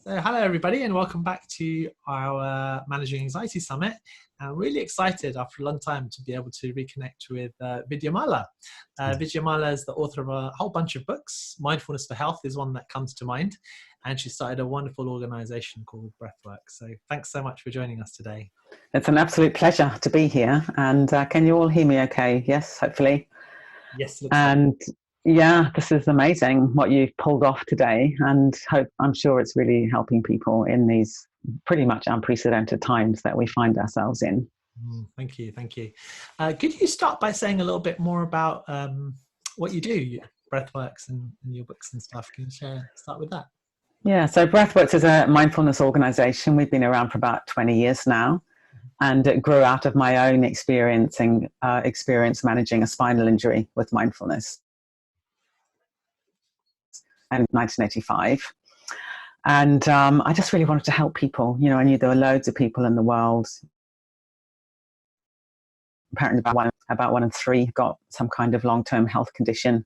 So hello everybody and welcome back to our Managing Anxiety Summit. I'm really excited after a long time to be able to reconnect with Vidyamala. Vidyamala is the author of a whole bunch of books. Mindfulness for Health is one that comes to mind, and she started a wonderful organization called Breathworks. So thanks so much for joining us today. It's an absolute pleasure to be here. And can you all hear me okay? Yes, hopefully. Yes. And yeah, this is amazing what you've pulled off today, and I'm sure it's really helping people in these pretty much unprecedented times that we find ourselves in. Thank you. Could you start by saying a little bit more about what you do, Breathworks and your books and stuff? Can you start with that? Yeah, so Breathworks is a mindfulness organization. We've been around for about 20 years now, and it grew out of my own experience managing a spinal injury with mindfulness in 1985. And I just really wanted to help people. You know, I knew there were loads of people in the world. Apparently about one in three got some kind of long-term health condition.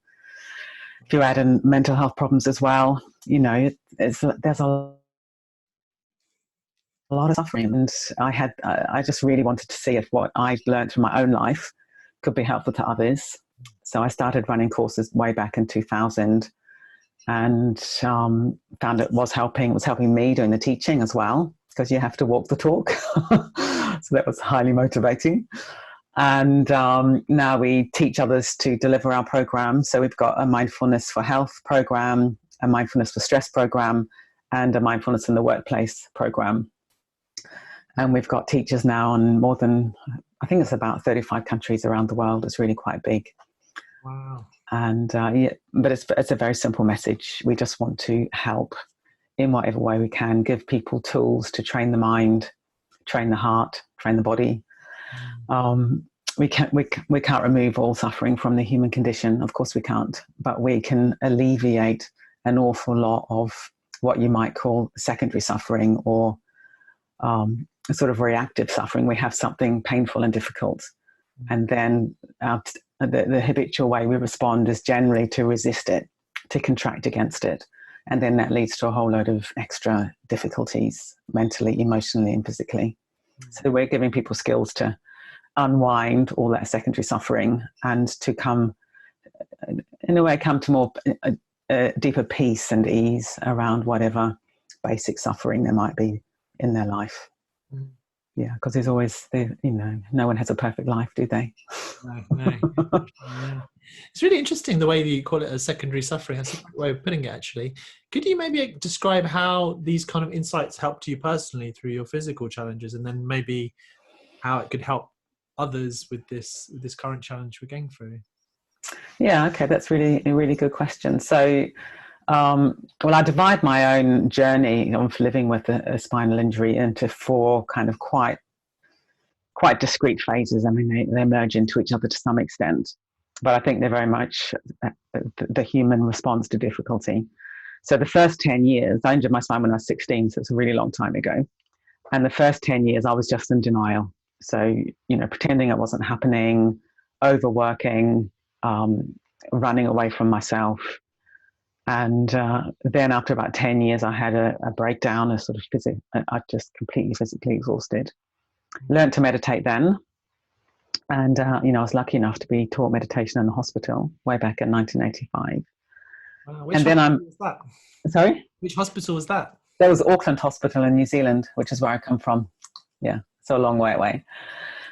If you add in mental health problems as well, you know, there's a lot of suffering. And I just really wanted to see if what I'd learned from my own life could be helpful to others. So I started running courses way back in 2000. And found it was helping me doing the teaching as well, because you have to walk the talk. So that was highly motivating. And now we teach others to deliver our program. So we've got a Mindfulness for Health program, a Mindfulness for Stress program, and a Mindfulness in the Workplace program. And we've got teachers now in more than, I think it's about 35 countries around the world. It's really quite big. Wow. And but it's a very simple message. We just want to help in whatever way we can, give people tools to train the mind, train the heart, train the body. We can't remove all suffering from the human condition. Of course we can't, but we can alleviate an awful lot of what you might call secondary suffering, or sort of reactive suffering. We have something painful and difficult, and then the habitual way we respond is generally to resist it, to contract against it. And then that leads to a whole load of extra difficulties, mentally, emotionally, and physically. So we're giving people skills to unwind all that secondary suffering and to come to more deeper peace and ease around whatever basic suffering there might be in their life. Yeah, because there's always, no one has a perfect life, do they? No. Yeah. It's really interesting the way that you call it a secondary suffering. That's a good way of putting it, actually. Could you maybe describe how these kind of insights helped you personally through your physical challenges, and then maybe how it could help others with this current challenge we're going through? Yeah, okay, that's really a really good question. So, I divide my own journey of living with a spinal injury into four kind of quite discrete phases. I mean, they merge into each other to some extent, but I think they're very much the human response to difficulty. So the first 10 years, I injured my spine when I was 16, so it's a really long time ago. And the first 10 years, I was just in denial. So, pretending it wasn't happening, overworking, running away from myself. And then after about 10 years, I had a breakdown, I just completely physically exhausted. Learned to meditate then. And, I was lucky enough to be taught meditation in the hospital way back in 1985. Which hospital was that? Sorry? Which hospital was that? There was Auckland Hospital in New Zealand, which is where I come from. Yeah, so a long way away.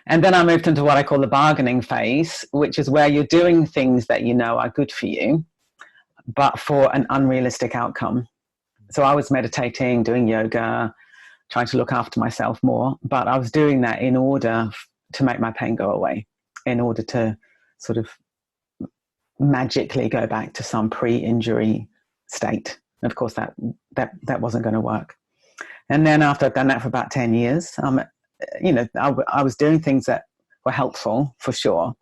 And then I moved into what I call the bargaining phase, which is where you're doing things that you know are good for you, but for an unrealistic outcome. So I was meditating, doing yoga, trying to look after myself more, but I was doing that in order to make my pain go away, in order to sort of magically go back to some pre-injury state. And of course, that wasn't going to work. And then after I've done that for about 10 years, I was doing things that were helpful for sure,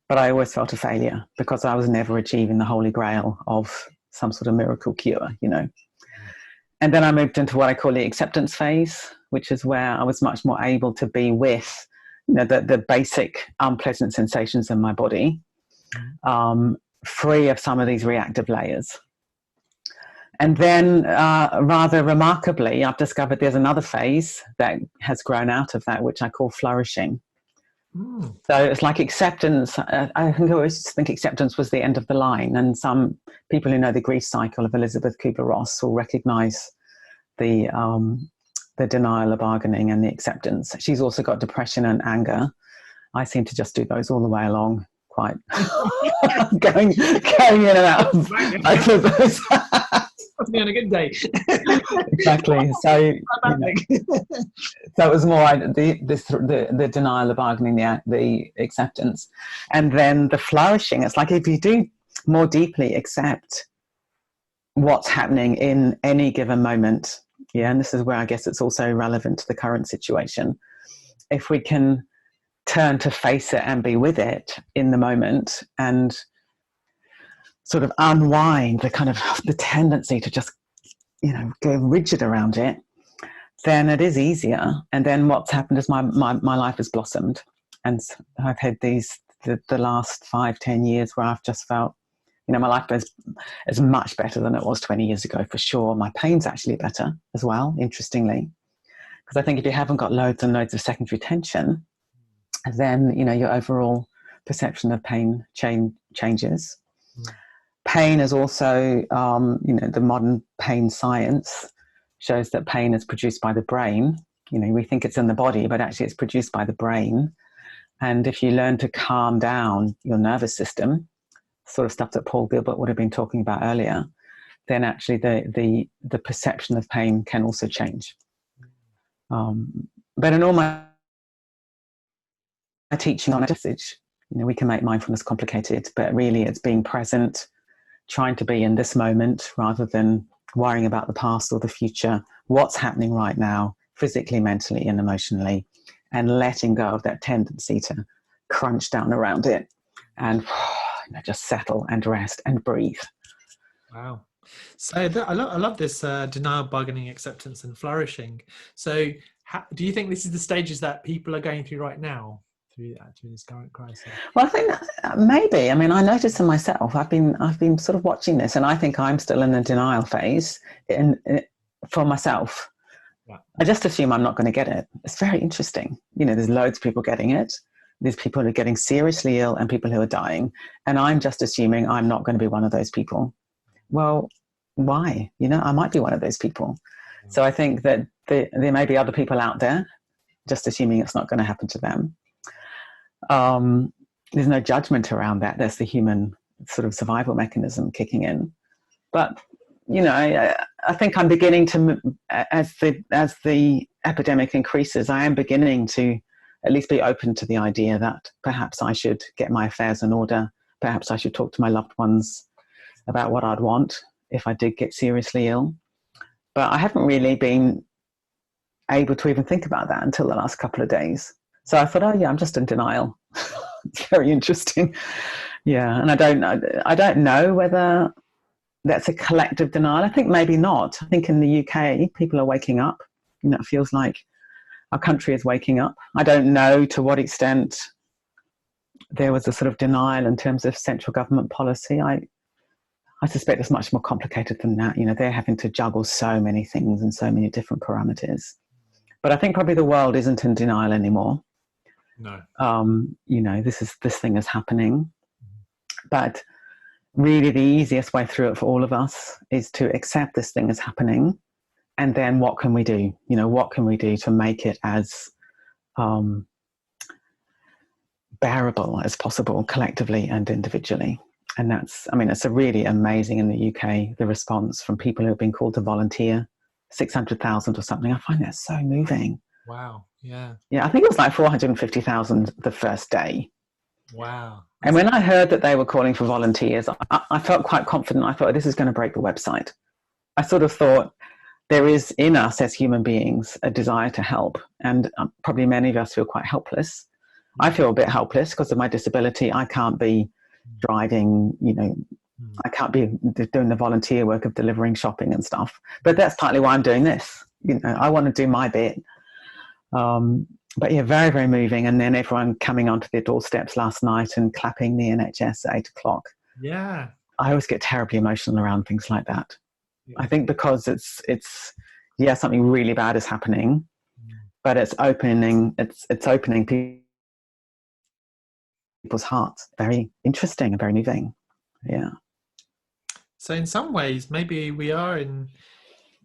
but I always felt a failure because I was never achieving the holy grail of some sort of miracle cure, And then I moved into what I call the acceptance phase, which is where I was much more able to be with, the basic unpleasant sensations in my body, free of some of these reactive layers. And then, rather remarkably, I've discovered there's another phase that has grown out of that, which I call flourishing. So it's like acceptance. I think I always think acceptance was the end of the line. And some people who know the grief cycle of Elizabeth Kubler-Ross will recognize the denial, the bargaining, and the acceptance. She's also got depression and anger. I seem to just do those all the way along, quite going in and out of both of those. Must be on a good day. Exactly. So, so it was more the denial, the bargaining, the acceptance, and then the flourishing. It's like if you do more deeply accept what's happening in any given moment. Yeah, and this is where I guess it's also relevant to the current situation. If we can turn to face it and be with it in the moment, and sort of unwind the tendency to just, go rigid around it, then it is easier. And then what's happened is my life has blossomed. And I've had the last 5-10 years where I've just felt, my life is much better than it was 20 years ago, for sure. My pain's actually better as well, interestingly. Because I think if you haven't got loads and loads of secondary tension, then, your overall perception of pain changes. Pain is also, the modern pain science shows that pain is produced by the brain. We think it's in the body, but actually it's produced by the brain. And if you learn to calm down your nervous system, sort of stuff that Paul Gilbert would have been talking about earlier, then actually the perception of pain can also change. But in all my teaching on a message, we can make mindfulness complicated, but really it's being present, trying to be in this moment rather than worrying about the past or the future, what's happening right now, physically, mentally, and emotionally, and letting go of that tendency to crunch down around it and just settle and rest and breathe. Wow. So I love this denial, bargaining, acceptance, and flourishing. So do you think this is the stages that people are going through right now? Through this current crisis? Well, I think maybe. I mean, I notice in myself, I've been sort of watching this, and I think I'm still in the denial phase for myself. Yeah. I just assume I'm not going to get it. It's very interesting. There's loads of people getting it. There's people who are getting seriously ill and people who are dying. And I'm just assuming I'm not going to be one of those people. Well, why? I might be one of those people. Yeah. So I think that there may be other people out there just assuming it's not going to happen to them. There's no judgment around that. That's the human sort of survival mechanism kicking in. But, I think I'm beginning to, as the epidemic increases, I am beginning to at least be open to the idea that perhaps I should get my affairs in order. Perhaps I should talk to my loved ones about what I'd want if I did get seriously ill. But I haven't really been able to even think about that until the last couple of days. So I thought, I'm just in denial. It's very interesting. Yeah, and I don't know whether that's a collective denial. I think maybe not. I think in the UK, people are waking up. It feels like our country is waking up. I don't know to what extent there was a sort of denial in terms of central government policy. I suspect it's much more complicated than that. They're having to juggle so many things and so many different parameters. But I think probably the world isn't in denial anymore. No. This thing is happening. But really the easiest way through it for all of us is to accept this thing is happening. And then what can we do? What can we do to make it as bearable as possible, collectively and individually? And it's a really amazing in the UK, the response from people who have been called to volunteer, 600,000 or something. I find that so moving. Wow. Yeah. Yeah, I think it was like 450,000 the first day. Wow. And when I heard that they were calling for volunteers, I felt quite confident. I thought, this is going to break the website. I sort of thought there is in us as human beings a desire to help. And probably many of us feel quite helpless. I feel a bit helpless because of my disability. I can't be driving, I can't be doing the volunteer work of delivering shopping and stuff. But that's partly why I'm doing this. I want to do my bit. But yeah, very, very moving. And then everyone coming onto their doorsteps last night and clapping the NHS at 8 o'clock. Yeah. I always get terribly emotional around things like that. I think because it's yeah, something really bad is happening, but it's opening people's hearts. Very interesting and very moving. Yeah. So in some ways, maybe we are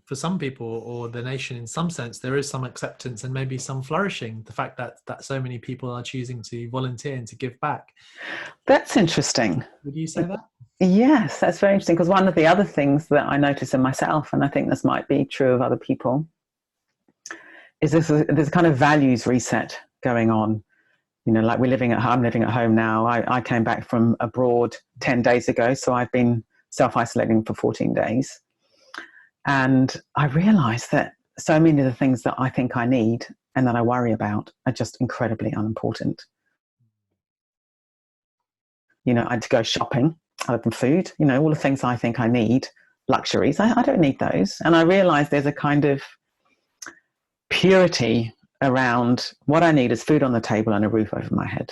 for some people or the nation, in some sense, there is some acceptance and maybe some flourishing. The fact that so many people are choosing to volunteer and to give back. That's interesting. Would you say that? Yes, that's very interesting, because one of the other things that I notice in myself, and I think this might be true of other people, is there's a kind of values reset going on. You know, like I'm living at home now. I came back from abroad 10 days ago, so I've been self-isolating for 14 days. And I realized that so many of the things that I think I need and that I worry about are just incredibly unimportant. You know, I had to go shopping, other than food, you know, all the things I think I need, luxuries, I don't need those. And I realized there's a kind of purity around what I need is food on the table and a roof over my head.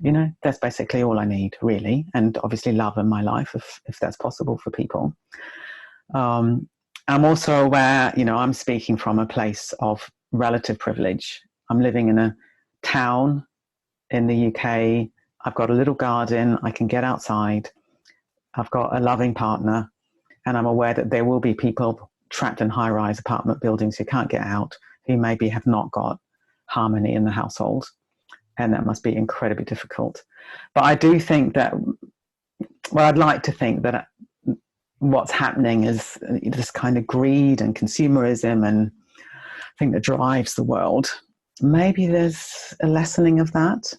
You know, that's basically all I need, really. And obviously love in my life, if that's possible for people. I'm also aware, you know, I'm speaking from a place of relative privilege. I'm living in a town in the UK. I've got a little garden. I can get outside. I've got a loving partner. And I'm aware that there will be people trapped in high-rise apartment buildings who can't get out, who maybe have not got harmony in the household. And that must be incredibly difficult. But I do think that, well, I'd like to think that what's happening is this kind of greed and consumerism and thing that drives the world. Maybe there's a lessening of that.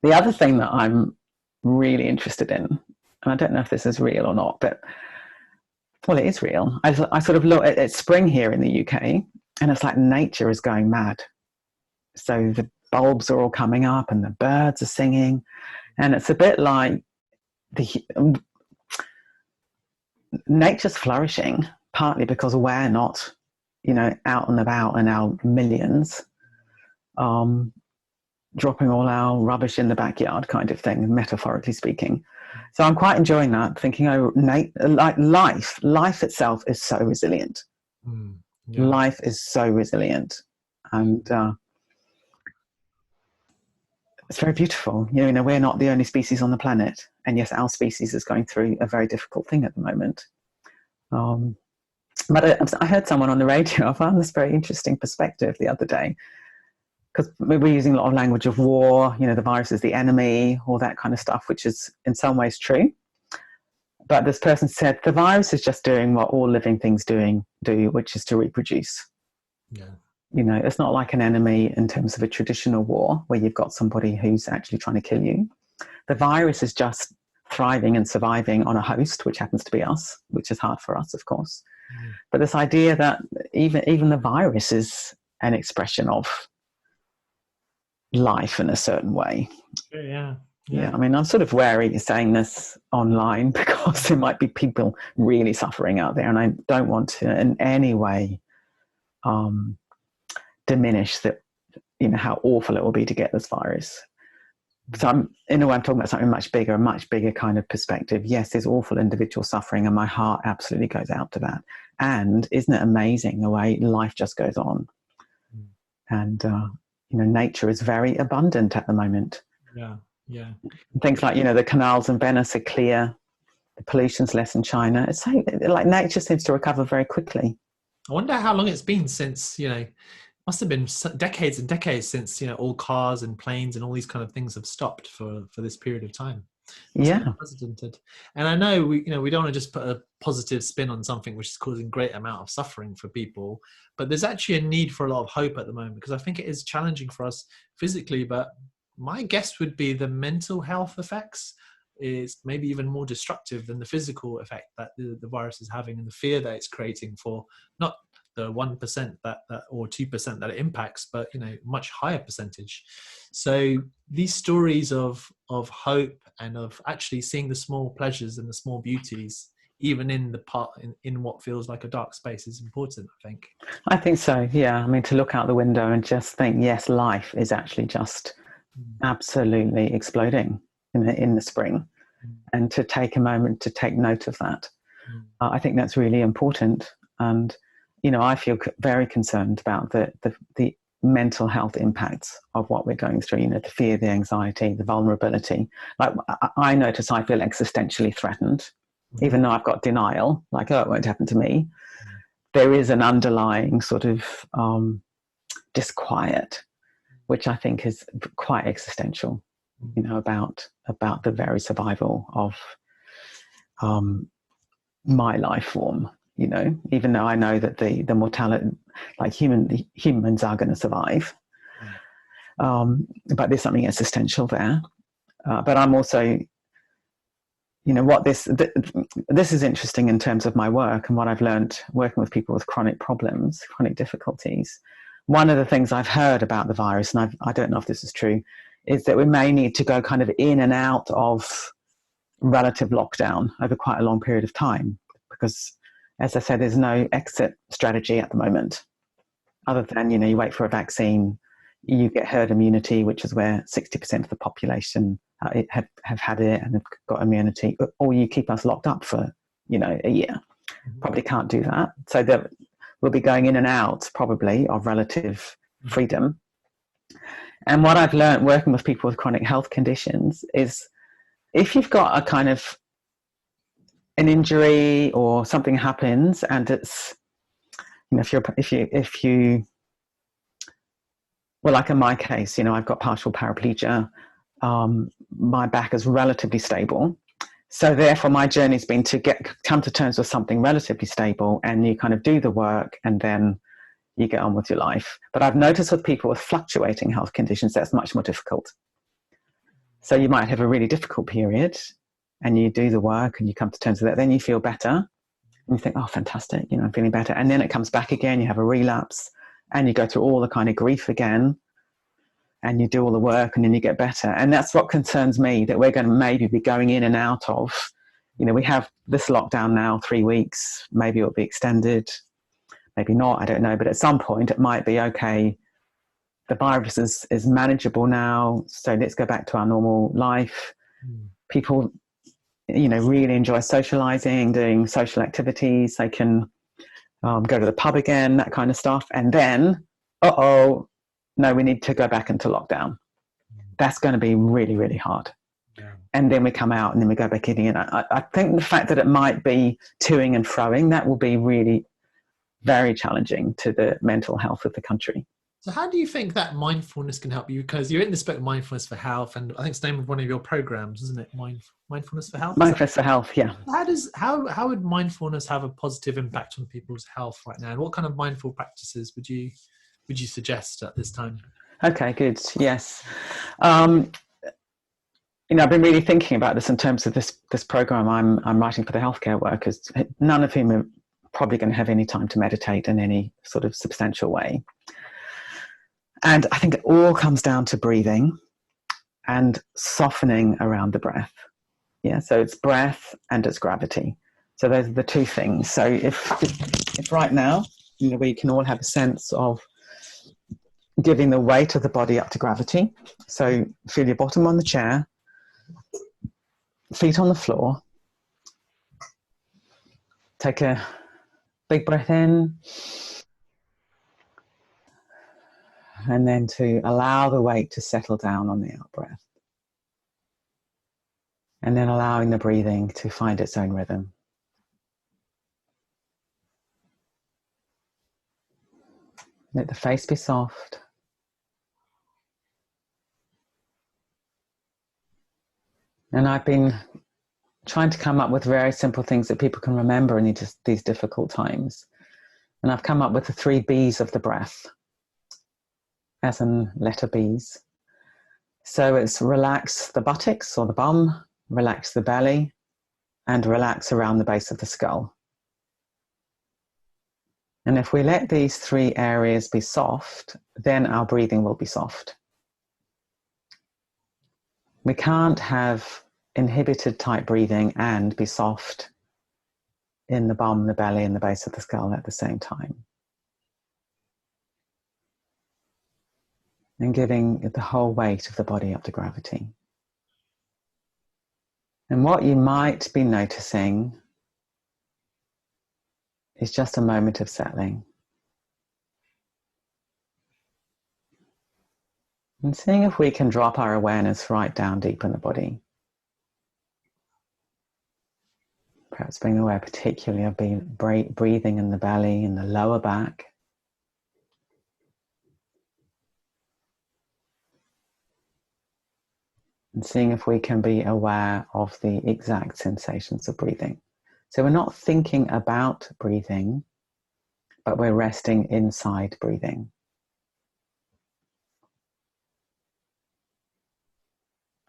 The other thing that I'm really interested in, and I don't know if this is real or not, but, well, it is real. I sort of look at spring here in the UK, and it's like nature is going mad. So the bulbs are all coming up and the birds are singing, and it's a bit like nature's flourishing, partly because we're not, you know, out and about in our millions, dropping all our rubbish in the backyard kind of thing, metaphorically speaking. So I'm quite enjoying that, thinking, oh, like life itself is so resilient. Yeah. Life is so resilient. And it's very beautiful. You know, we're not the only species on the planet. And yes, our species is going through a very difficult thing at the moment. But I heard someone on the radio, I found this very interesting perspective the other day, because we're using a lot of language of war, you know, the virus is the enemy, all that kind of stuff, which is in some ways true. But this person said the virus is just doing what all living things do, which is to reproduce. Yeah. You know, it's not like an enemy in terms of a traditional war where you've got somebody who's actually trying to kill you. The virus is just thriving and surviving on a host, which happens to be us, which is hard for us, of course. But this idea that even the virus is an expression of life in a certain way. Yeah. I mean, I'm sort of wary of saying this online because there might be people really suffering out there, and I don't want to in any way diminish that, you know, how awful it will be to get this virus. So I'm talking about something much bigger kind of perspective. Yes, there's awful individual suffering, and my heart absolutely goes out to that. And isn't it amazing the way life just goes on? And you know, nature is very abundant at the moment. Yeah. And things like, you know, the canals in Venice are clear, the pollution's less in China. It's so, like, nature seems to recover very quickly. I wonder how long it's been since, you know, must have been decades and decades since, you know, all cars and planes and all these kind of things have stopped for this period of time. It's unprecedented. And I know we don't want to just put a positive spin on something which is causing great amount of suffering for people, but there's actually a need for a lot of hope at the moment, because I think it is challenging for us physically, but my guess would be the mental health effects is maybe even more destructive than the physical effect that the virus is having, and the fear that it's creating for not the 1% that or 2% that it impacts, but, you know, much higher percentage. So these stories of hope and of actually seeing the small pleasures and the small beauties, even in in what feels like a dark space, is important, I think so. Yeah. I mean, to look out the window and just think, yes, life is actually just absolutely exploding in the spring, and to take a moment to take note of that. I think that's really important. And, I feel very concerned about the mental health impacts of what we're going through, the fear, the anxiety, the vulnerability. Like, I notice I feel existentially threatened, even though I've got denial, like, oh, it won't happen to me. There is an underlying sort of disquiet, which I think is quite existential, about the very survival of my life form, even though I know that the mortality, like humans are going to survive. But there's something existential there. But I'm also, this is interesting in terms of my work and what I've learned working with people with chronic problems, chronic difficulties. One of the things I've heard about the virus, and I don't know if this is true, is that we may need to go kind of in and out of relative lockdown over quite a long period of time, because, as I said, there's no exit strategy at the moment, other than, you wait for a vaccine, you get herd immunity, which is where 60% of the population have had it and have got immunity, or you keep us locked up for, a year. Probably can't do that. So we'll be going in and out probably of relative freedom. And what I've learned working with people with chronic health conditions is, if you've got a kind of an injury or something happens, and it's, if you, well, like in my case, I've got partial paraplegia. My back is relatively stable. So therefore my journey's been to come to terms with something relatively stable, and you kind of do the work and then you get on with your life. But I've noticed with people with fluctuating health conditions, that's much more difficult. So you might have a really difficult period and you do the work and you come to terms with it. Then you feel better and you think, oh, fantastic, I'm feeling better. And then it comes back again, you have a relapse and you go through all the kind of grief again and you do all the work and then you get better. And that's what concerns me, that we're going to maybe be going in and out of, we have this lockdown now, 3 weeks, maybe it'll be extended, maybe not, I don't know. But at some point it might be, okay, the virus is manageable now, so let's go back to our normal life. People, really enjoy socializing, doing social activities. They can go to the pub again, that kind of stuff. And then, no, we need to go back into lockdown. That's going to be really, really hard. Yeah. And then we come out and then we go back in again. I think the fact that it might be toing and froing, that will be really very challenging to the mental health of the country. So how do you think that mindfulness can help you? Because you're in this book, Mindfulness for Health, and I think it's the name of one of your programs, isn't it? Mindfulness for Health? Mindfulness for Health, yeah. How would mindfulness have a positive impact on people's health right now? And what kind of mindful practices would you suggest at this time? Okay, good. Yes. I've been really thinking about this in terms of this program I'm writing for the healthcare workers, none of whom are probably going to have any time to meditate in any sort of substantial way. And I think it all comes down to breathing and softening around the breath. Yeah, so it's breath and it's gravity. So those are the two things. So if right now, we can all have a sense of giving the weight of the body up to gravity. So feel your bottom on the chair, feet on the floor. Take a big breath in. And then to allow the weight to settle down on the out breath. And then allowing the breathing to find its own rhythm. Let the face be soft. And I've been trying to come up with very simple things that people can remember in these difficult times. And I've come up with the 3 B's of the breath, as in letter B's. So it's relax the buttocks or the bum, relax the belly, and relax around the base of the skull. And if we let these 3 areas be soft, then our breathing will be soft. We can't have inhibited type breathing and be soft in the bum, the belly, and the base of the skull at the same time. And giving the whole weight of the body up to gravity. And what you might be noticing is just a moment of settling. And seeing if we can drop our awareness right down deep in the body. Perhaps being aware particularly of breathing in the belly, in the lower back. And seeing if we can be aware of the exact sensations of breathing. So we're not thinking about breathing, but we're resting inside breathing.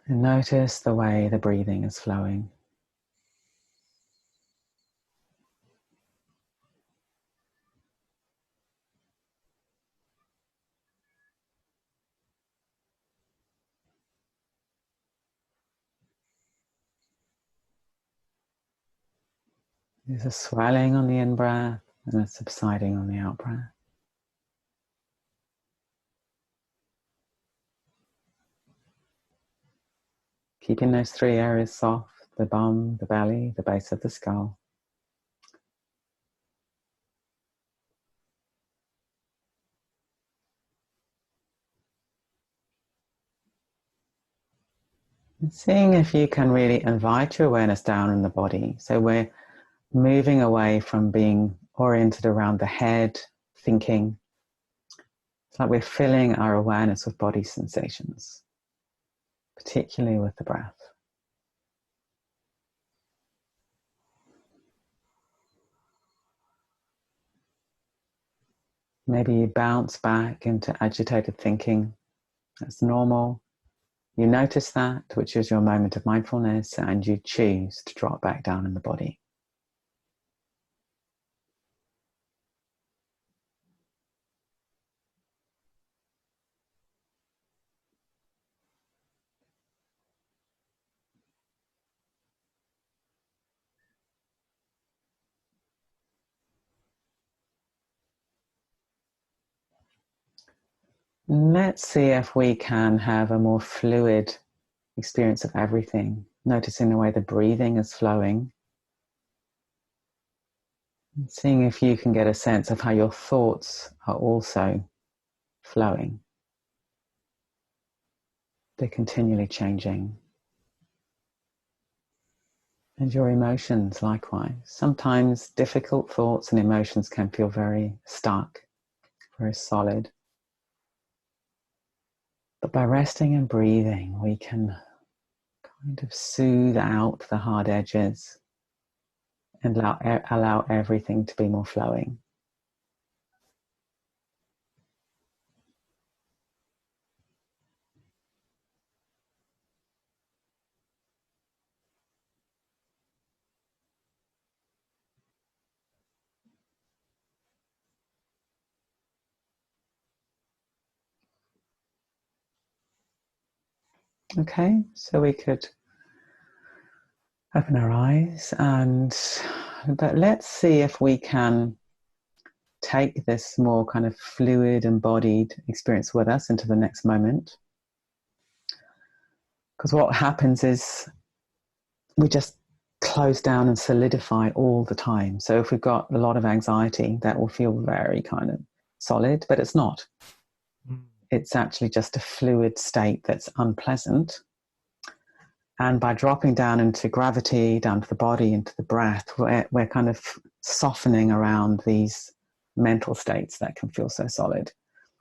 And notice the way the breathing is flowing. There's a swelling on the in-breath and a subsiding on the out-breath. Keeping those three areas soft, the bum, the belly, the base of the skull. And seeing if you can really invite your awareness down in the body. So we're moving away from being oriented around the head, thinking. It's like we're filling our awareness with body sensations, particularly with the breath. Maybe you bounce back into agitated thinking. That's normal. You notice that, which is your moment of mindfulness, and you choose to drop back down in the body. Let's see if we can have a more fluid experience of everything, noticing the way the breathing is flowing. And seeing if you can get a sense of how your thoughts are also flowing. They're continually changing. And your emotions likewise. Sometimes difficult thoughts and emotions can feel very stuck, very solid. But by resting and breathing, we can kind of soothe out the hard edges and allow everything to be more flowing. Okay, so we could open our eyes, but let's see if we can take this more kind of fluid, embodied experience with us into the next moment. Because what happens is we just close down and solidify all the time. So if we've got a lot of anxiety, that will feel very kind of solid, but it's not. It's actually just a fluid state that's unpleasant. And by dropping down into gravity, down to the body, into the breath, we're kind of softening around these mental states that can feel so solid.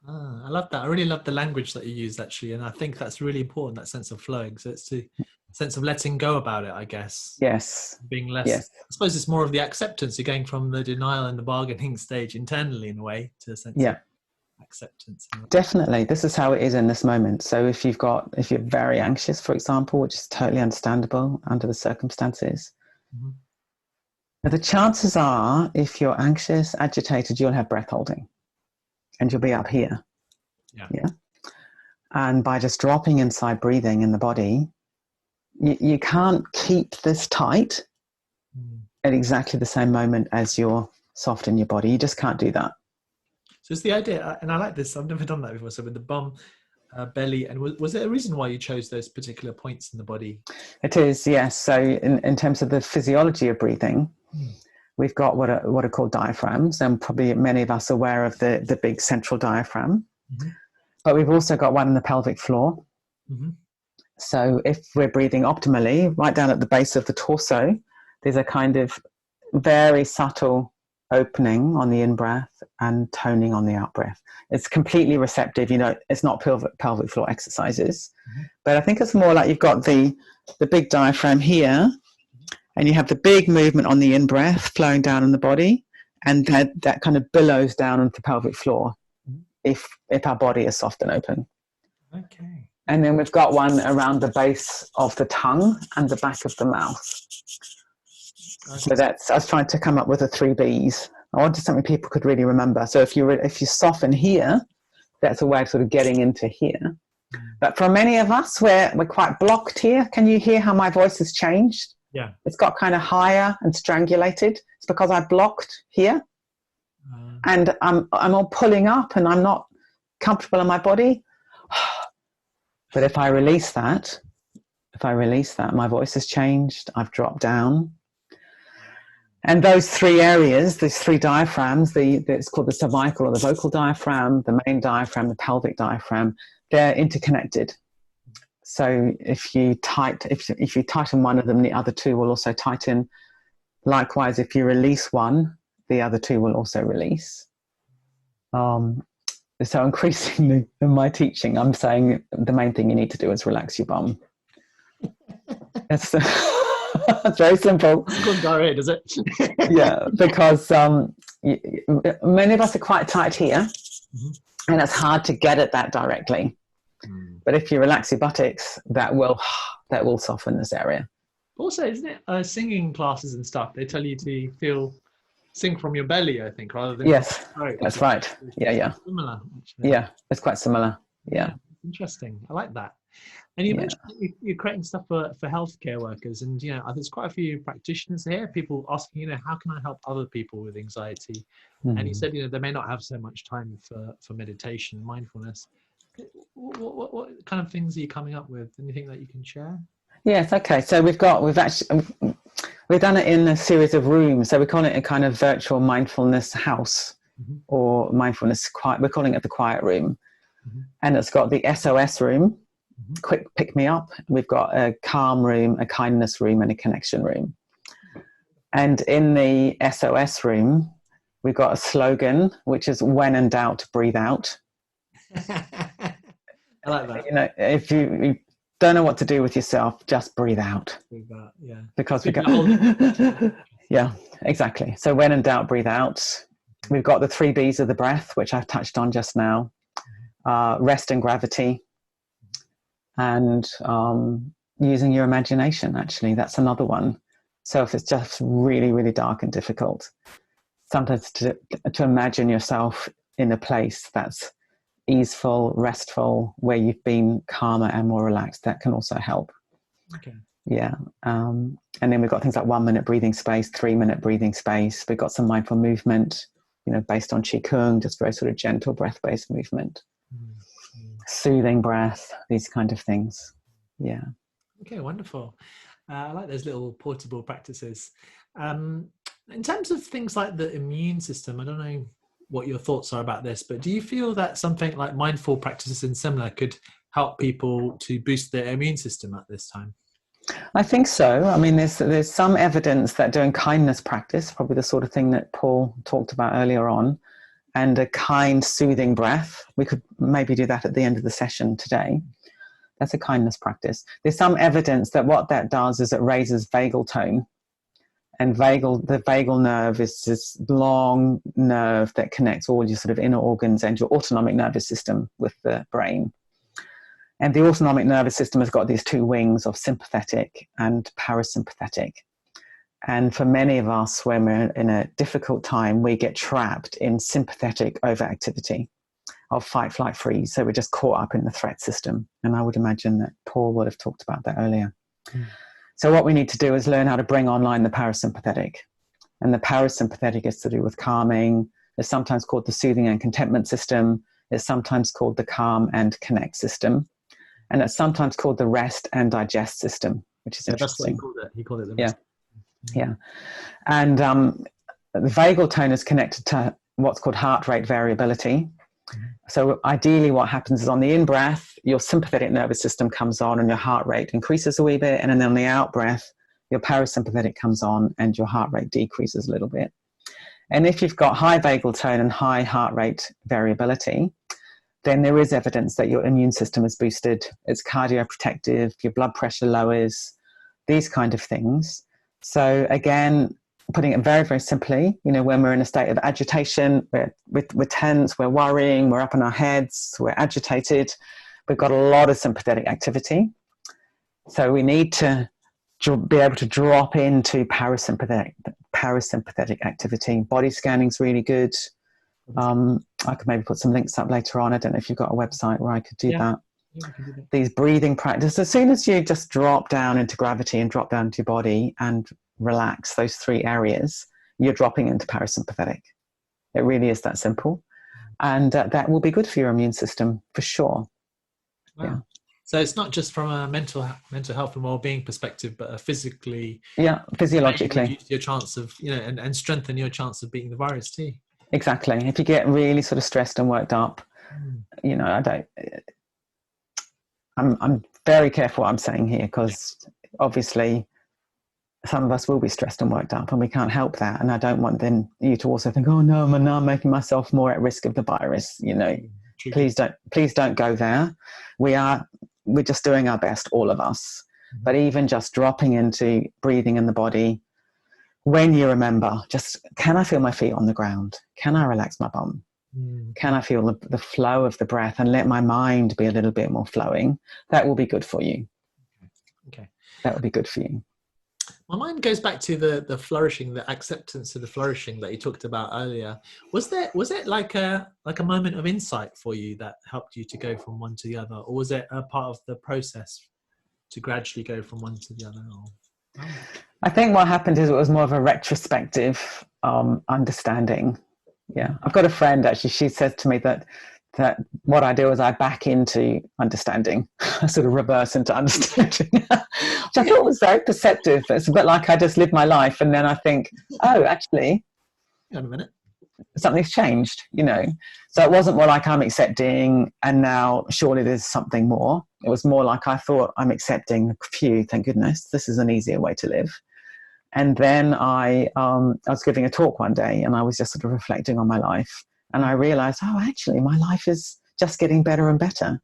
I love that. I really love the language that you use, actually. And I think that's really important, that sense of flowing. So it's the sense of letting go about it, I guess. Yes. Being less, yes. I suppose it's more of the acceptance. You're going from the denial and the bargaining stage internally, in a way, to a sense of acceptance. Definitely. This is how it is in this moment. So if you're very anxious, for example, which is totally understandable under the circumstances, but the chances are, if you're anxious, agitated, you'll have breath holding and you'll be up here. Yeah. And by just dropping inside breathing in the body, you can't keep this tight at exactly the same moment as you're soft in your body. You just can't do that. So it's the idea, and I like this, I've never done that before, so with the bum, belly, and was there a reason why you chose those particular points in the body? It is, yes. So in terms of the physiology of breathing, we've got what are called diaphragms, and probably many of us are aware of the big central diaphragm. Mm-hmm. But we've also got one in the pelvic floor. Mm-hmm. So if we're breathing optimally, right down at the base of the torso, there's a kind of very subtle opening on the in-breath and toning on the out-breath. It's completely receptive. It's not pelvic floor exercises. Mm-hmm. But I think it's more like you've got the big diaphragm here, and you have the big movement on the in-breath flowing down in the body, and that kind of billows down into the pelvic floor if our body is soft and open. Okay. And then we've got one around the base of the tongue and the back of the mouth. Okay. So I was trying to come up with the 3 Bs. I wanted something people could really remember. So if you soften here, that's a way of sort of getting into here. But for many of us, we're quite blocked here. Can you hear how my voice has changed? Yeah. It's got kind of higher and strangulated. It's because I blocked here. And I'm all pulling up and I'm not comfortable in my body. But if I release that, my voice has changed. I've dropped down. And those 3 areas, these 3 diaphragms, it's called the cervical or the vocal diaphragm, the main diaphragm, the pelvic diaphragm, they're interconnected. So if you tighten one of them, the other 2 will also tighten. Likewise, if you release one, the other 2 will also release. So increasingly in my teaching, I'm saying the main thing you need to do is relax your bum. It's very simple. It's gone direct, is it? Yeah, because many of us are quite tight here, mm-hmm. and it's hard to get at that directly. Mm. But if you relax your buttocks, that will soften this area. Also, isn't it singing classes and stuff? They tell you to sing from your belly, I think, rather than yes, that's right. Yeah. Similar, actually. Yeah, it's quite similar. Yeah. Interesting. I like that. And you mentioned you're creating stuff for healthcare workers, and there's quite a few practitioners here. People asking, how can I help other people with anxiety? Mm-hmm. And you said, they may not have so much time for meditation and mindfulness. What kind of things are you coming up with? Anything that you can share? Yes. Okay. So we've done it in a series of rooms. So we call it a kind of virtual mindfulness house, mm-hmm. or mindfulness quiet. We're calling it the quiet room, mm-hmm. and it's got the SOS room, mm-hmm. quick pick me up. We've got a calm room, a kindness room, and a connection room. And in the SOS room, we've got a slogan, which is "When in doubt, breathe out." I like that. If you don't know what to do with yourself, just breathe out. Breathe out, yeah. Because yeah, exactly. So when in doubt, breathe out. We've got the 3 Bs of the breath, which I've touched on just now. Rest and gravity. And using your imagination, actually, that's another one. So if it's just really, really dark and difficult, sometimes to imagine yourself in a place that's easeful, restful, where you've been calmer and more relaxed, that can also help. Okay. Yeah. And then we've got things like 1-minute breathing space, 3-minute breathing space. We've got some mindful movement, based on Qigong, just very sort of gentle breath-based movement. Mm-hmm. Soothing breath, these kind of things. Yeah. Okay, wonderful. I like those little portable practices. In terms of things like the immune system, I don't know what your thoughts are about this, but do you feel that something like mindful practices and similar could help people to boost their immune system at this time? I think so. I mean, there's some evidence that doing kindness practice, probably the sort of thing that Paul talked about earlier on, and a kind, soothing breath. We could maybe do that at the end of the session today. That's a kindness practice. There's some evidence that what that does is it raises vagal tone. And the vagal nerve is this long nerve that connects all your sort of inner organs and your autonomic nervous system with the brain. And the autonomic nervous system has got these 2 wings of sympathetic and parasympathetic. And for many of us, when we're in a difficult time, we get trapped in sympathetic overactivity of fight, flight, freeze. So we're just caught up in the threat system. And I would imagine that Paul would have talked about that earlier. Mm. So what we need to do is learn how to bring online the parasympathetic. And the parasympathetic is to do with calming. It's sometimes called the soothing and contentment system. It's sometimes called the calm and connect system. And it's sometimes called the rest and digest system, which is interesting. That's what he called it. He called it the rest. Yeah. And the vagal tone is connected to what's called heart rate variability. So ideally what happens is on the in-breath, your sympathetic nervous system comes on and your heart rate increases a wee bit. And then on the out-breath, your parasympathetic comes on and your heart rate decreases a little bit. And if you've got high vagal tone and high heart rate variability, then there is evidence that your immune system is boosted. It's cardioprotective, your blood pressure lowers, these kind of things. So again, putting it very, very simply, when we're in a state of agitation, we're tense, we're worrying, we're up in our heads, we're agitated, we've got a lot of sympathetic activity. So we need to be able to drop into parasympathetic activity. Body scanning is really good. I could maybe put some links up later on. I don't know if you've got a website where I could do that. Yeah, we can do that. These breathing practices, as soon as you just drop down into gravity and drop down into your body and relax those 3 areas, you're dropping into parasympathetic. It really is that simple. And that will be good for your immune system for sure. Wow. Yeah. So it's not just from a mental health and well-being perspective, but physically. Yeah, physiologically. Reduce your chance of, and strengthen your chance of beating the virus too. Exactly. If you get really sort of stressed and worked up, I'm very careful what I'm saying here, because obviously some of us will be stressed and worked up and we can't help that. And I don't want you to also think, oh no, I'm now making myself more at risk of the virus. Please don't go there. We're just doing our best, all of us. But even just dropping into breathing in the body, when you remember, just, can I feel my feet on the ground? Can I relax my bum? Can I feel the flow of the breath and let my mind be a little bit more flowing? That will be good for you. Okay. That will be good for you. My mind goes back to the flourishing, the acceptance of the flourishing that you talked about earlier. Was it like a moment of insight for you that helped you to go from one to the other, or was it a part of the process to gradually go from one to the other? I think what happened is it was more of a retrospective understanding. Yeah, I've got a friend actually. She says to me that what I do is I back into understanding, I sort of reverse into understanding, which I thought was very perceptive. It's a bit like I just live my life and then I think, oh, actually, hang on a minute, something's changed, So it wasn't more like I'm accepting and now surely there's something more. It was more like I thought, I'm accepting, phew, thank goodness, this is an easier way to live. And then I was giving a talk one day and I was just sort of reflecting on my life. And I realized, oh, actually, my life is just getting better and better.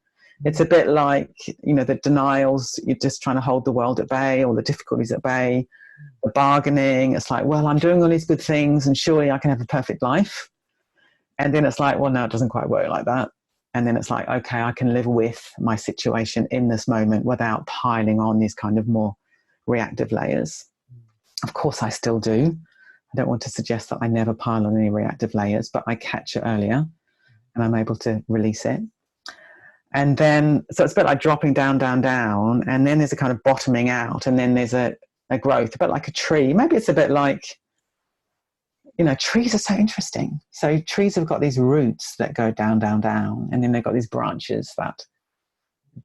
It's a bit like, the denials, you're just trying to hold the world at bay, or the difficulties at bay, the bargaining. It's like, well, I'm doing all these good things and surely I can have a perfect life. And then it's like, well, no, it doesn't quite work like that. And then it's like, okay, I can live with my situation in this moment without piling on these kind of more reactive layers. Of course, I still do. I don't want to suggest that I never pile on any reactive layers, but I catch it earlier and I'm able to release it. And then, so it's a bit like dropping down, down, down. And then there's a kind of bottoming out. And then there's a growth, a bit like a tree. Maybe it's a bit like, trees are so interesting. So trees have got these roots that go down, down, down. And then they've got these branches that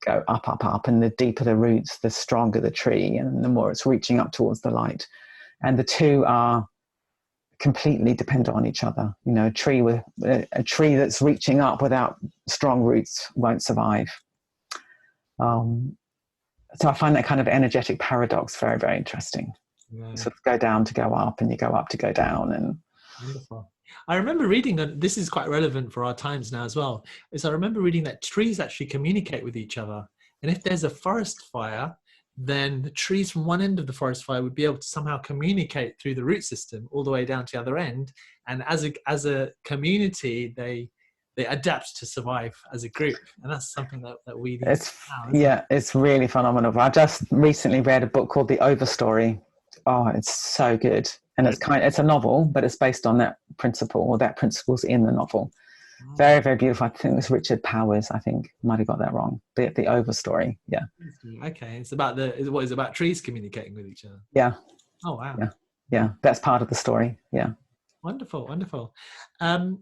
go up, up, up. And the deeper the roots, the stronger the tree. And the more it's reaching up towards the light. And the two are completely dependent on each other. A tree that's reaching up without strong roots won't survive. So I find that kind of energetic paradox very, very interesting. Yeah. You sort of go down to go up, and you go up to go down. And wonderful. I remember reading, and this is quite relevant for our times now as well, is I remember reading that trees actually communicate with each other. And if there's a forest fire, then the trees from one end of the forest fire would be able to somehow communicate through the root system all the way down to the other end. And as a community, they adapt to survive as a group. And that's something that we need it's really phenomenal. I just recently read a book called The Overstory. Oh, it's so good. And it's a novel, but it's based on that principle, or that principle's in the novel. Very, very beautiful. I think it was Richard Powers. I think might have got that wrong. The Overstory. Yeah. Okay. It's about trees communicating with each other. Yeah. Oh wow. Yeah. That's part of the story. Yeah. Wonderful.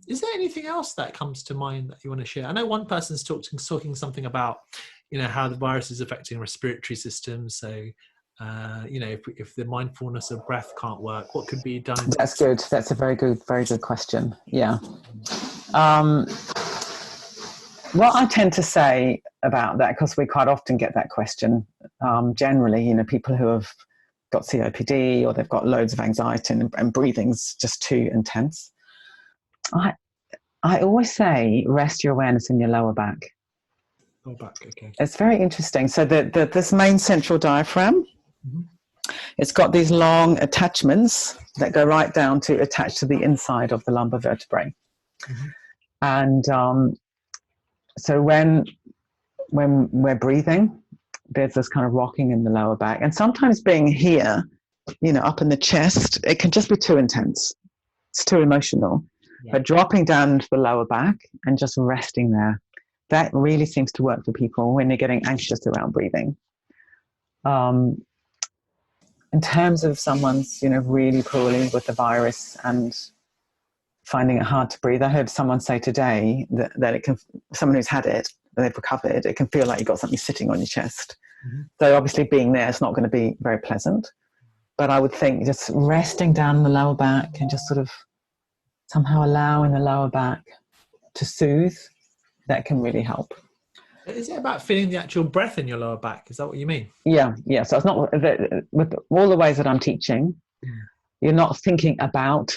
Is there anything else that comes to mind that you want to share? I know one person's talking something about, how the virus is affecting respiratory systems. So if the mindfulness of breath can't work, what could be done? That's good. That's a very good question. Yeah. What I tend to say about that, because we quite often get that question, generally, people who have got COPD or they've got loads of anxiety and breathing's just too intense. I always say, rest your awareness in your lower back. Lower back, okay. It's very interesting. So this main central diaphragm, it's got these long attachments that go right down to attach to the inside of the lumbar vertebrae. And so when we're breathing, there's this kind of rocking in the lower back. And sometimes being here, up in the chest, it can just be too intense. It's too emotional. Yeah. But dropping down into the lower back and just resting there, that really seems to work for people when they're getting anxious around breathing. In terms of someone's, really poorly with the virus and finding it hard to breathe, I heard someone say today that it can, someone who's had it, they've recovered, it can feel like you've got something sitting on your chest. So obviously being there is not going to be very pleasant. But I would think just resting down in the lower back and just sort of somehow allowing the lower back to soothe, that can really help. Is it about feeling the actual breath in your lower back? Is that what you mean? Yeah. So it's not with all the ways that I'm teaching, you're not thinking about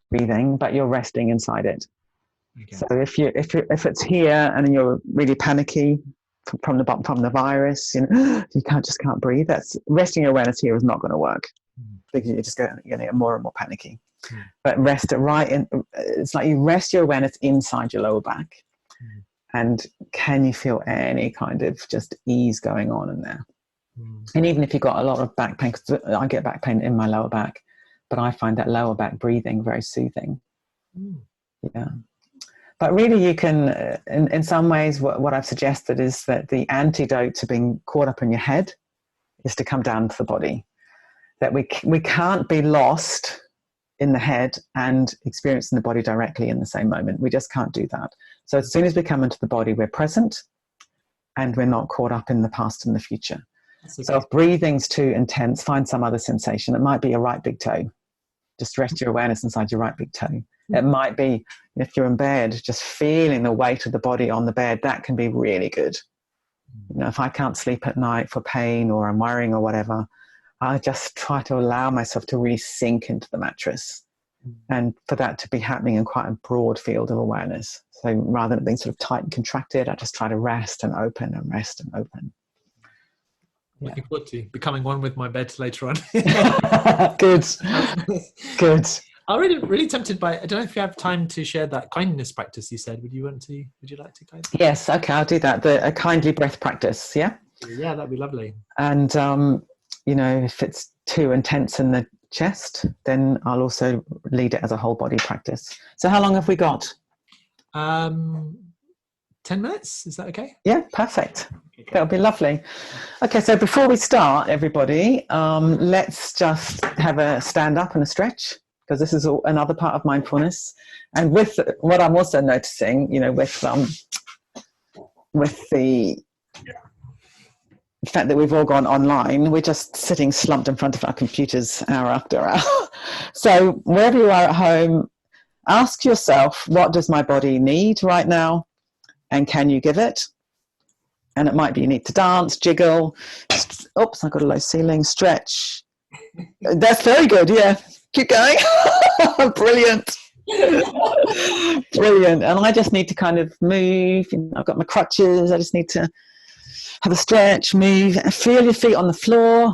breathing, but you're resting inside it. Okay. So if it's here and you're really panicky from the virus, you can't breathe. That's resting your awareness here is not going to work because you're just going to get more and more panicky. But rest it right in. It's like you rest your awareness inside your lower back. And can you feel any kind of just ease going on in there? And even if you've got a lot of back pain, because I get back pain in my lower back, but I find that lower back breathing very soothing. Yeah. But really you can, in some ways, what I've suggested is that the antidote to being caught up in your head is to come down to the body. That we can't be lost in the head and experiencing the body directly in the same moment. We just can't do that. So as soon as we come into the body, we're present and we're not caught up in the past and the future. So if breathing's too intense, find some other sensation. It might be a right big toe. Just rest your awareness inside your right big toe. It might be, if you're in bed, just feeling the weight of the body on the bed. That can be really good. If I can't sleep at night for pain or I'm worrying or whatever, I just try to allow myself to really sink into the mattress and for that to be happening in quite a broad field of awareness. So rather than being sort of tight and contracted, I just try to rest and open and rest and open. Looking forward to becoming one with my bed later on. Good. I'm really tempted by, I don't know if you have time to share that kindness practice you said. Would you like to guide? Yes, okay, I'll do that. A kindly breath practice, yeah? Yeah, that'd be lovely. And, if it's too intense in the chest, then I'll also lead it as a whole body practice. So how long have we got? 10 minutes, is that okay? Yeah, perfect. Okay. That'll be lovely. Okay, so before we start, everybody, let's just have a stand up and a stretch, because this is another part of mindfulness. And with what I'm also noticing, with the fact that we've all gone online, we're just sitting slumped in front of our computers hour after hour. So wherever you are at home, ask yourself, what does my body need right now? And can you give it? And it might be you need to dance, jiggle. Oops, I've got a low ceiling. Stretch. That's very good, yeah. Keep going. Brilliant. Brilliant. And I just need to kind of move. I've got my crutches. I just need to have a stretch, move, feel your feet on the floor,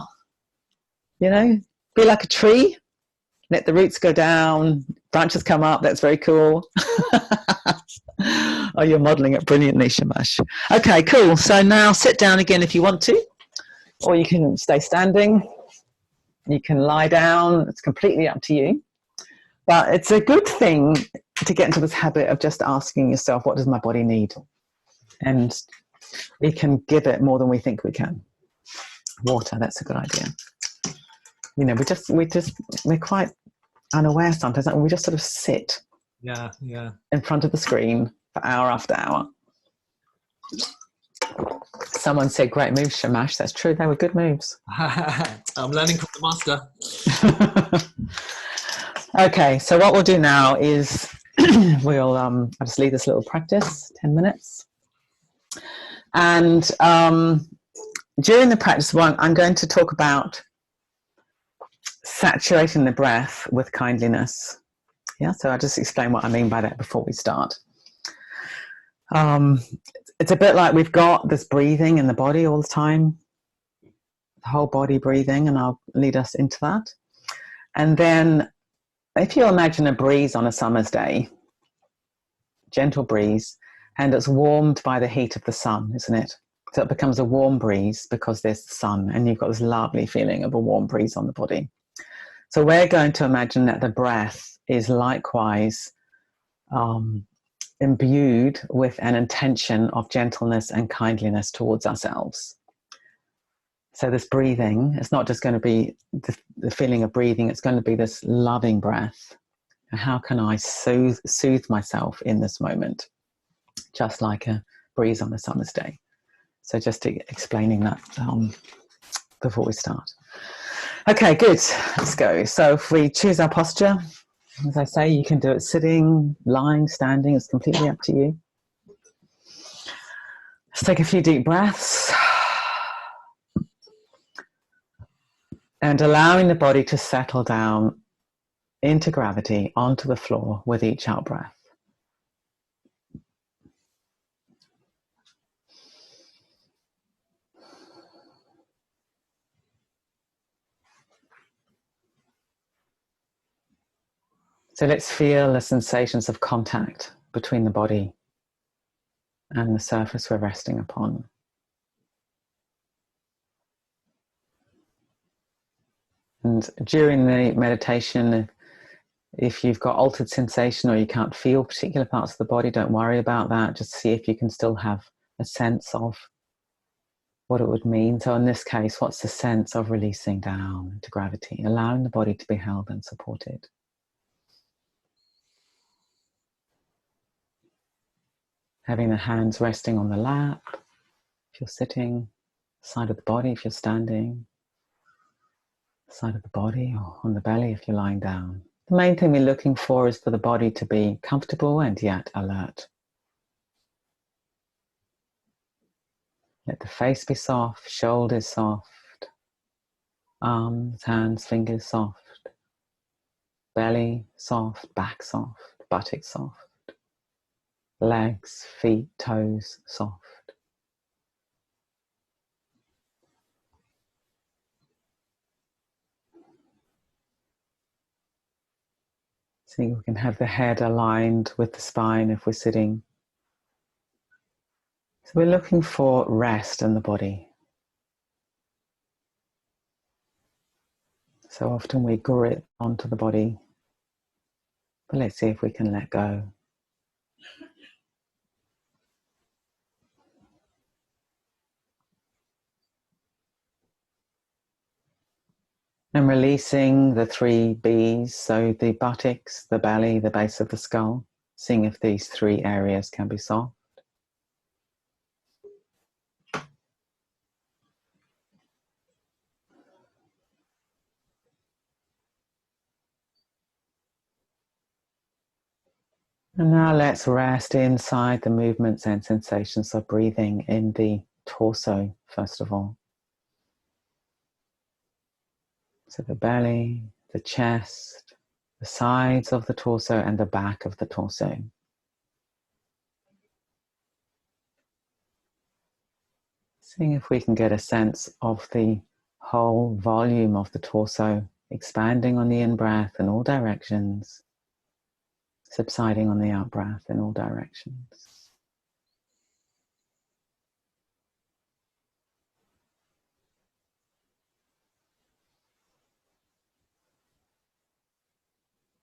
be like a tree, let the roots go down, branches come up, that's very cool. Oh, you're modelling it brilliantly, Shamash. Okay, cool. So now sit down again if you want to, or you can stay standing, you can lie down, it's completely up to you. But it's a good thing to get into this habit of just asking yourself, what does my body need? And we can give it more than we think we can. Water, that's a good idea. We're quite unaware sometimes. We just sort of sit in front of the screen for hour after hour. Someone said great moves, Shamash. That's true. They were good moves. I'm learning from the master. Okay, so what we'll do now is we'll I'll just leave this little practice, 10 minutes. And during the practice one, I'm going to talk about saturating the breath with kindliness. Yeah, so I'll just explain what I mean by that before we start. It's a bit like we've got this breathing in the body all the time, the whole body breathing, and I'll lead us into that. And then if you imagine a breeze on a summer's day, gentle breeze, and it's warmed by the heat of the sun, isn't it? So it becomes a warm breeze because there's the sun, and you've got this lovely feeling of a warm breeze on the body. So we're going to imagine that the breath is likewise imbued with an intention of gentleness and kindliness towards ourselves. So this breathing, it's not just going to be the feeling of breathing, it's going to be this loving breath. How can I soothe myself in this moment? Just like a breeze on a summer's day. So just explaining that before we start. Okay, good. Let's go. So if we choose our posture, as I say, you can do it sitting, lying, standing. It's completely up to you. Let's take a few deep breaths. And allowing the body to settle down into gravity onto the floor with each out breath. So let's feel the sensations of contact between the body and the surface we're resting upon. And during the meditation, if you've got altered sensation or you can't feel particular parts of the body, don't worry about that. Just see if you can still have a sense of what it would mean. So in this case, what's the sense of releasing down into gravity, allowing the body to be held and supported? Having the hands resting on the lap, if you're sitting, side of the body if you're standing, side of the body or on the belly if you're lying down. The main thing we're looking for is for the body to be comfortable and yet alert. Let the face be soft, shoulders soft, arms, hands, fingers soft, belly soft, back soft, buttocks soft, legs, feet, toes soft. See, we can have the head aligned with the spine if we're sitting. So we're looking for rest in the body. So often we grip onto the body, but let's see if we can let go. And releasing the 3 B's, so the buttocks, the belly, the base of the skull, seeing if these 3 areas can be soft. And now let's rest inside the movements and sensations of breathing in the torso, first of all. So the belly, the chest, the sides of the torso and the back of the torso. Seeing if we can get a sense of the whole volume of the torso expanding on the in-breath in all directions, subsiding on the out-breath in all directions.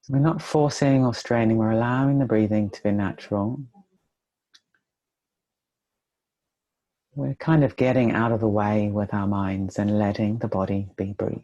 So we're not forcing or straining, we're allowing the breathing to be natural. We're kind of getting out of the way with our minds and letting the body be breathed.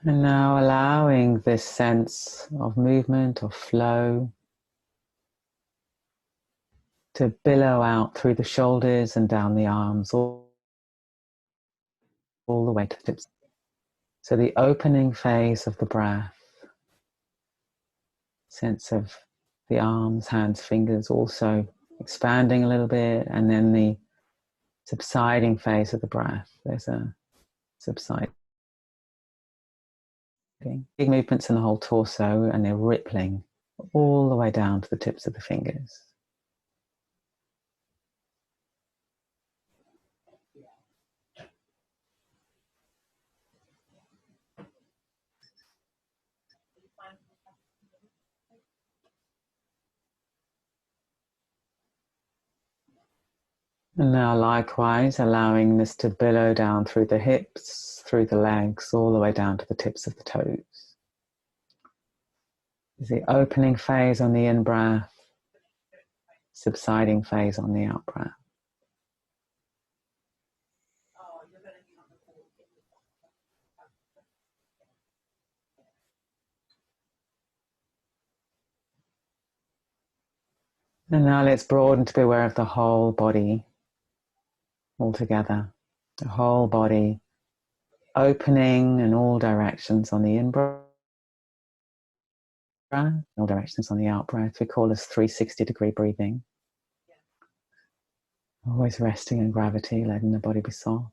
And now allowing this sense of movement, of flow, to billow out through the shoulders and down the arms, all the way to the tips. So the opening phase of the breath, sense of the arms, hands, fingers also expanding a little bit, and then the subsiding phase of the breath. There's a subsiding. Big movements in the whole torso, and they're rippling all the way down to the tips of the fingers. And now likewise, allowing this to billow down through the hips, through the legs, all the way down to the tips of the toes. There's the opening phase on the in-breath, subsiding phase on the out-breath. And now let's broaden to be aware of the whole body altogether. The whole body opening in all directions on the in-breath, all directions on the out-breath. We call this 360-degree breathing. Always resting in gravity, letting the body be soft.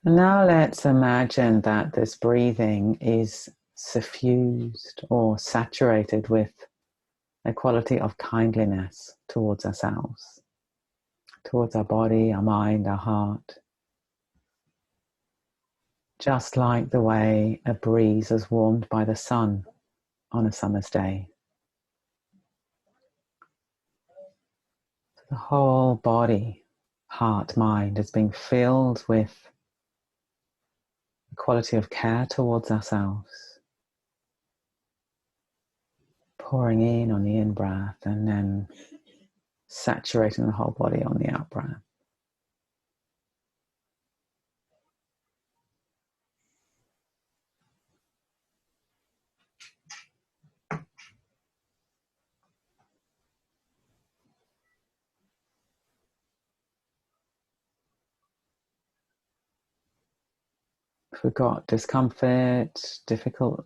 And now let's imagine that this breathing is suffused or saturated with a quality of kindliness towards ourselves, towards our body, our mind, our heart. Just like the way a breeze is warmed by the sun on a summer's day. The whole body, heart, mind is being filled with a quality of care towards ourselves. Pouring in on the in-breath and then saturating the whole body on the out-breath. If we've got discomfort, difficult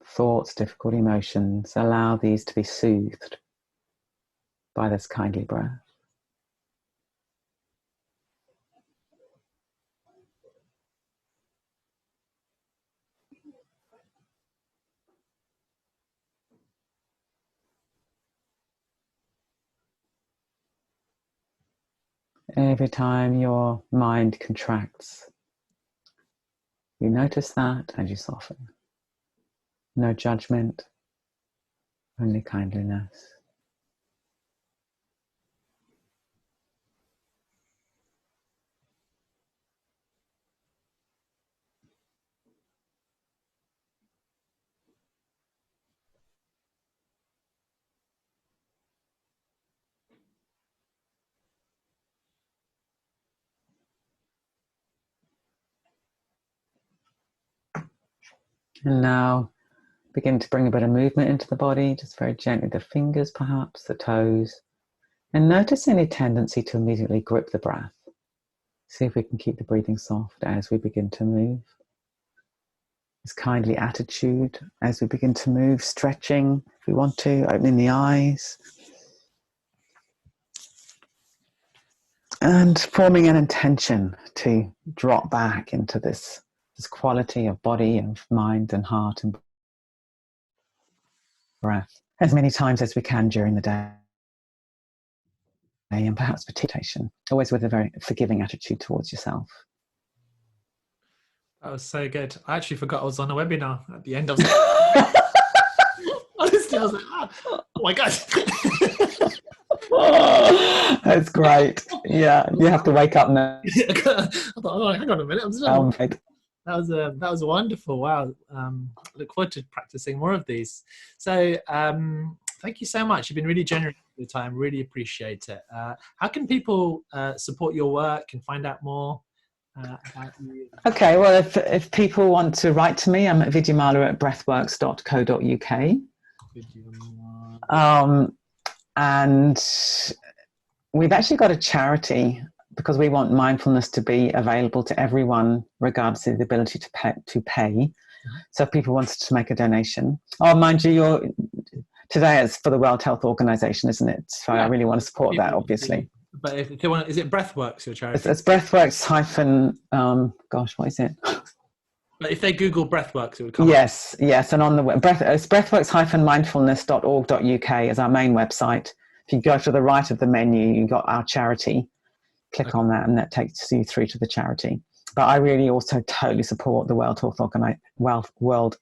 thoughts, difficult emotions, allow these to be soothed by this kindly breath. Every time your mind contracts, you notice that and you soften. No judgment, only kindliness. And now begin to bring a bit of movement into the body, just very gently, the fingers perhaps, the toes. And notice any tendency to immediately grip the breath. See if we can keep the breathing soft as we begin to move. This kindly attitude as we begin to move, stretching if we want to, opening the eyes. And forming an intention to drop back into this quality of body, of mind and heart and breath as many times as we can during the day. And perhaps meditation, always with a very forgiving attitude towards yourself. That was so good. I actually forgot I was on a webinar at the end. I was like, honestly, I was like, oh my God. That's great. Yeah, you have to wake up now. I thought, oh, hang on a minute. that was wonderful. Wow. Look forward to practicing more of these. So thank you so much. You've been really generous with your time. Really appreciate it. How can people support your work and find out more about you? Okay, well, if people want to write to me, I'm at vidyamala@breathworks.co.uk. And we've actually got a charity because we want mindfulness to be available to everyone, regardless of the ability to pay. So if people wanted to make a donation, mind you, today it's for the World Health Organization, isn't it? So I really want to support that, obviously. But if they want, is it Breathworks, your charity? It's Breathworks hyphen, what is it? But if they Google Breathworks, it would come Yes, and on the web, it's breathworks-mindfulness.org.uk is our main website. If you go to the right of the menu, you've got our charity. Click on that, and that takes you through to the charity. But I really also totally support the World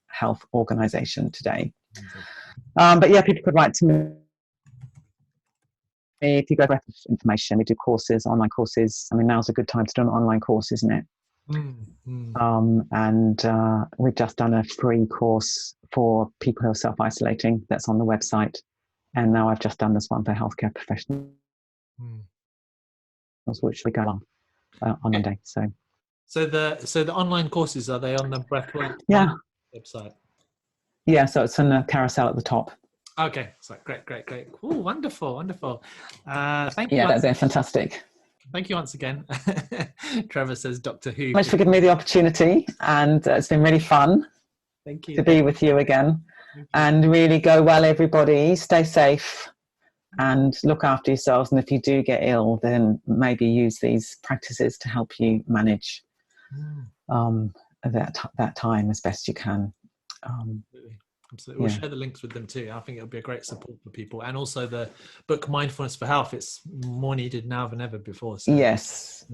Health Organization today. But yeah, people could write to me. If you go to information, we do courses, online courses. I mean, now's a good time to do an online course, isn't it? And we've just done a free course for people who are self-isolating. That's on the website. And now I've just done this one for healthcare professionals, which we go on Monday. So the online courses, are they on the Breathworks website? Yeah, so it's in the carousel at the top. Okay, so great. Oh, wonderful. Thank you. Yeah, they're fantastic. Thank you once again. Trevor says Doctor Who. Thanks for giving me the opportunity, and it's been really fun. Thank you. To be with you again. And really go well, everybody. Stay safe and look after yourselves. And if you do get ill, then maybe use these practices to help you manage that time as best you can. Absolutely. We'll share the links with them too. I think it'll be a great support for people. And also the book Mindfulness for Health, it's more needed now than ever before. So yes,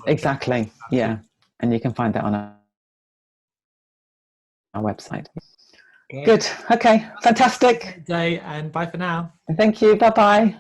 exactly. Yeah. And you can find that on our website. Okay. Good. Okay. Fantastic. Good day, and bye for now. Thank you. Bye-bye.